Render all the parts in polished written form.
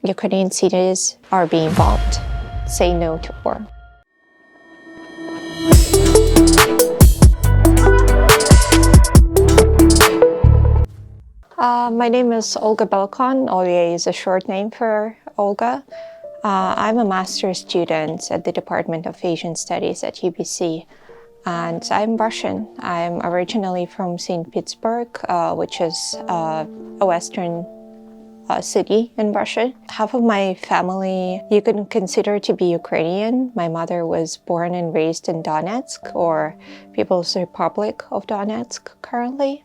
Ukrainian cities are being bombed. Say no to war. My name is Olga Belkon. Olya is a short name for Olga. I'm a master's student at the Department of Asian Studies at UBC, and I'm Russian. I'm originally from St. Petersburg, which is a western city in Russia. Half of my family you can consider to be Ukrainian. My mother was born and raised in Donetsk, or People's Republic of Donetsk currently.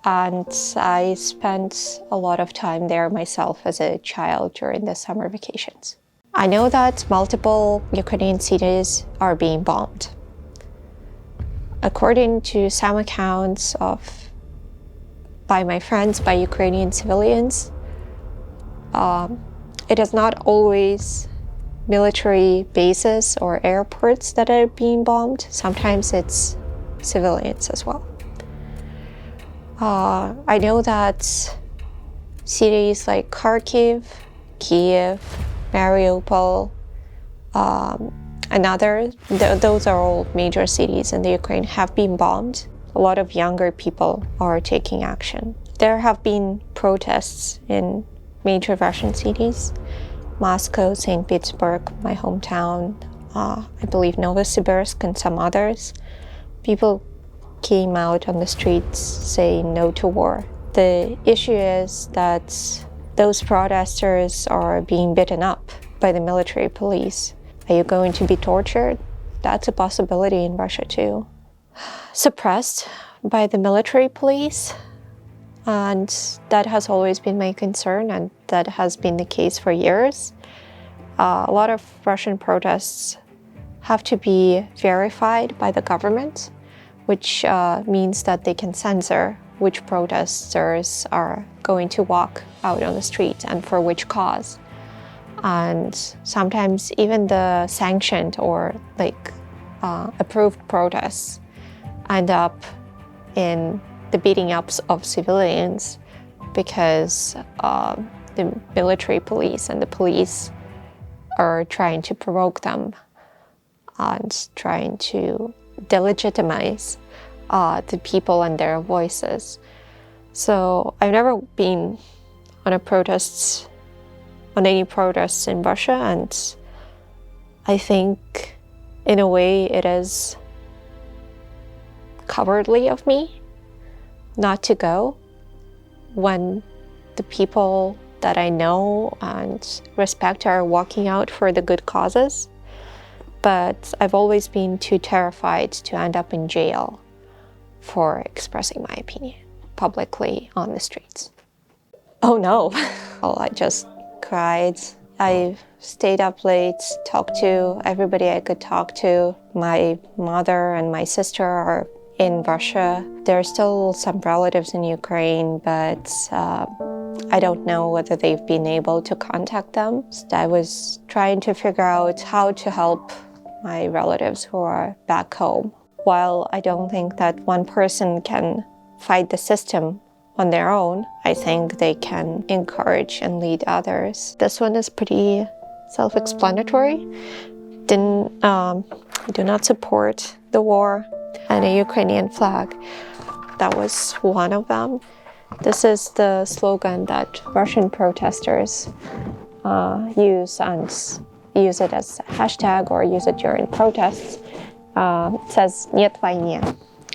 And I spent a lot of time there myself as a child during the summer vacations. I know that multiple Ukrainian cities are being bombed. According to some accounts by my friends, by Ukrainian civilians, it is not always military bases or airports that are being bombed. Sometimes it's civilians as well. I know that cities like Kharkiv, Kiev, Mariupol, and others, those are all major cities in the Ukraine, have been bombed. A lot of younger people are taking action. There have been protests in major Russian cities, Moscow, St. Petersburg, my hometown, I believe Novosibirsk and some others. People came out on the streets saying no to war. The issue is that those protesters are being beaten up by the military police. Are you going to be tortured? That's a possibility in Russia too. Suppressed by the military police, and that has always been my concern, and that has been the case for years. A lot of Russian protests have to be verified by the government, which means that they can censor which protesters are going to walk out on the street and for which cause. And sometimes even the sanctioned or approved protests end up in the beating ups of civilians because the military police and the police are trying to provoke them and trying to delegitimize the people and their voices. So I've never been on any protests in Russia, and I think in a way it is cowardly of me not to go when the people that I know and respect are walking out for the good causes. But I've always been too terrified to end up in jail for expressing my opinion publicly on the streets. Oh no. Well, I just cried. I stayed up late, talked to everybody I could talk to. My mother and my sister are in Russia. There are still some relatives in Ukraine, but I don't know whether they've been able to contact them. I was trying to figure out how to help my relatives who are back home. While I don't think that one person can fight the system on their own, I think they can encourage and lead others. This one is pretty self-explanatory. Do not support the war, and a Ukrainian flag. That was one of them. This is the slogan that Russian protesters use it as a hashtag or use it during protests. It says "Нет войне."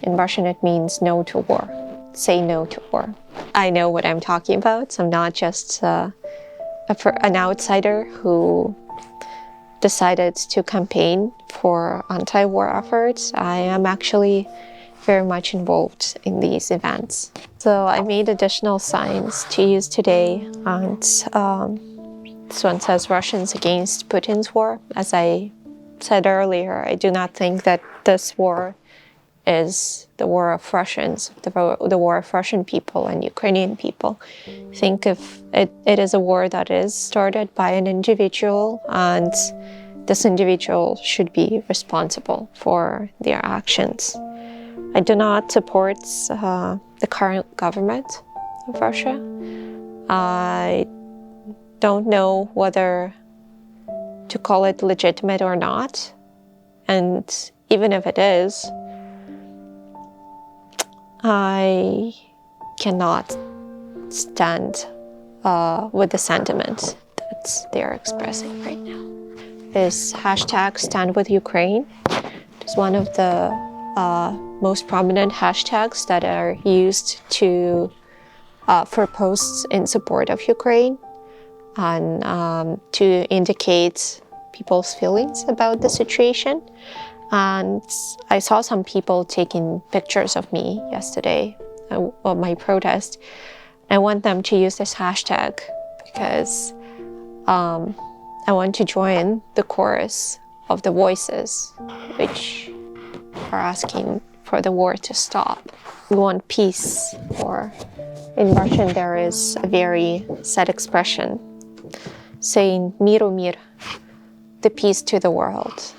In Russian, it means no to war. Say no to war. I know what I'm talking about. I'm not just an outsider who decided to campaign for anti-war efforts. I am actually very much involved in these events. So I made additional signs to use today, and this one says Russians against Putin's war. As I said earlier, I do not think that this war is the war of Russians, the war of Russian people and Ukrainian people. I think if it is a war that is started by an individual, and this individual should be responsible for their actions. I do not support the current government of Russia. I don't know whether to call it legitimate or not. And even if it is, I cannot stand with the sentiment that they're expressing right now. Is hashtag Stand With Ukraine. It's one of the most prominent hashtags that are used for posts in support of Ukraine and to indicate people's feelings about the situation. And I saw some people taking pictures of me yesterday of my protest. I want them to use this hashtag because I want to join the chorus of the voices which are asking for the war to stop. We want peace, or in Russian there is a very sad expression saying "Miru mir," the peace to the world.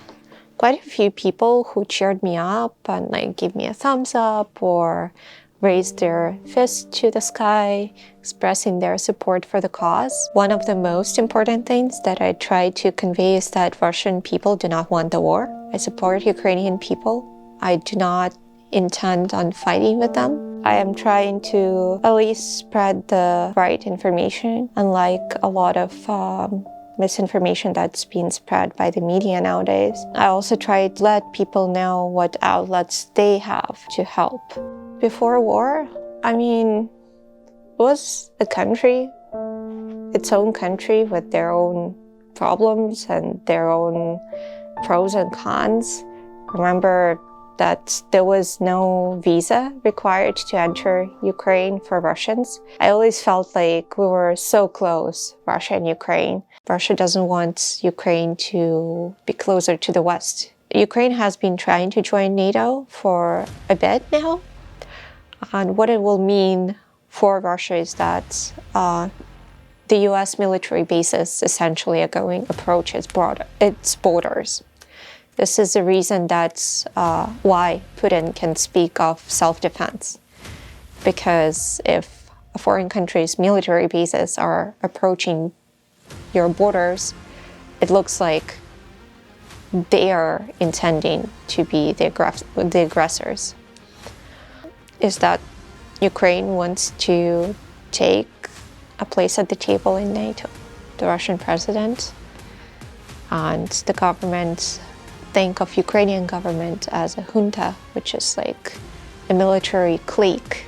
Quite a few people who cheered me up and like gave me a thumbs up or raised their fist to the sky, expressing their support for the cause. One of the most important things that I try to convey is that Russian people do not want the war. I support Ukrainian people. I do not intend on fighting with them. I am trying to at least spread the right information, unlike a lot of misinformation that's being spread by the media nowadays. I also try to let people know what outlets they have to help. Before war, it was a country, its own country with their own problems and their own pros and cons. Remember that there was no visa required to enter Ukraine for Russians. I always felt like we were so close, Russia and Ukraine. Russia doesn't want Ukraine to be closer to the West. Ukraine has been trying to join NATO for a bit now. And what it will mean for Russia is that the US military bases essentially are going to approach its borders. This is the reason that's why Putin can speak of self-defense. Because if a foreign country's military bases are approaching your borders, it looks like they are intending to be the aggressors. Is that Ukraine wants to take a place at the table in NATO. The Russian president and the government think of Ukrainian government as a junta, which is like a military clique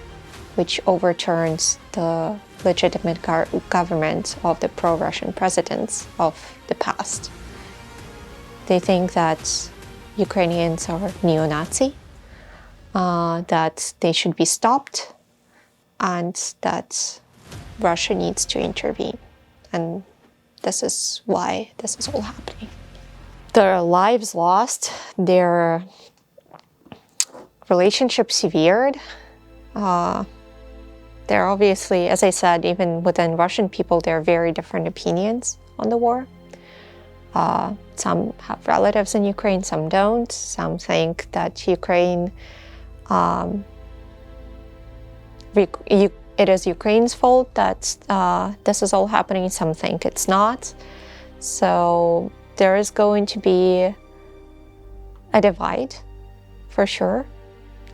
which overturns the legitimate government of the pro-Russian presidents of the past. They think that Ukrainians are neo-Nazi, that they should be stopped, and that Russia needs to intervene. And this is why this is all happening. Their lives lost, their relationships severed. There are obviously, as I said, even within Russian people, there are very different opinions on the war. Some have relatives in Ukraine, some don't. Some think that Ukraine, it is Ukraine's fault that this is all happening. Some think it's not. So there is going to be a divide, for sure,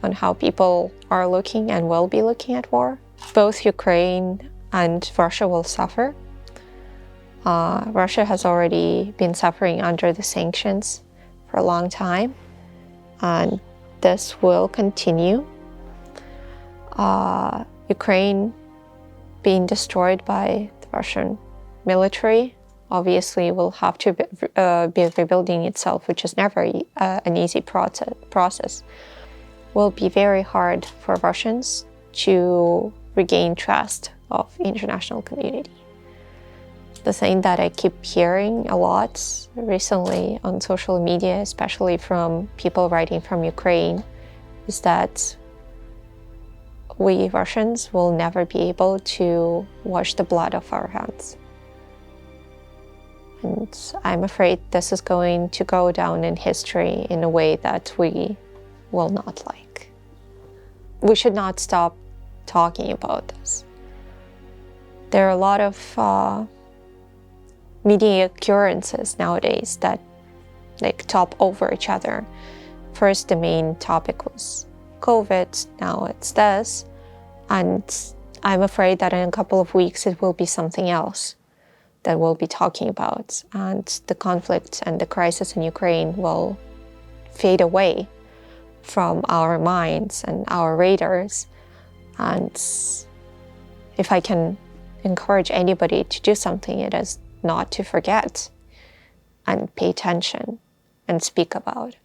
on how people are looking and will be looking at war. Both Ukraine and Russia will suffer. Russia has already been suffering under the sanctions for a long time, and this will continue. Ukraine being destroyed by the Russian military obviously will have to be rebuilding itself, which is never an easy process. Will be very hard for Russians to regain trust of the international community. The thing that I keep hearing a lot recently on social media, especially from people writing from Ukraine, is that we Russians will never be able to wash the blood off our hands. And I'm afraid this is going to go down in history in a way that we will not like. We should not stop talking about this. There are a lot of media occurrences nowadays that like top over each other. First, the main topic was COVID, now it's this, and I'm afraid that in a couple of weeks it will be something else that we'll be talking about, and the conflict and the crisis in Ukraine will fade away from our minds and our radars. And if I can encourage anybody to do something, it is not to forget and pay attention and speak about.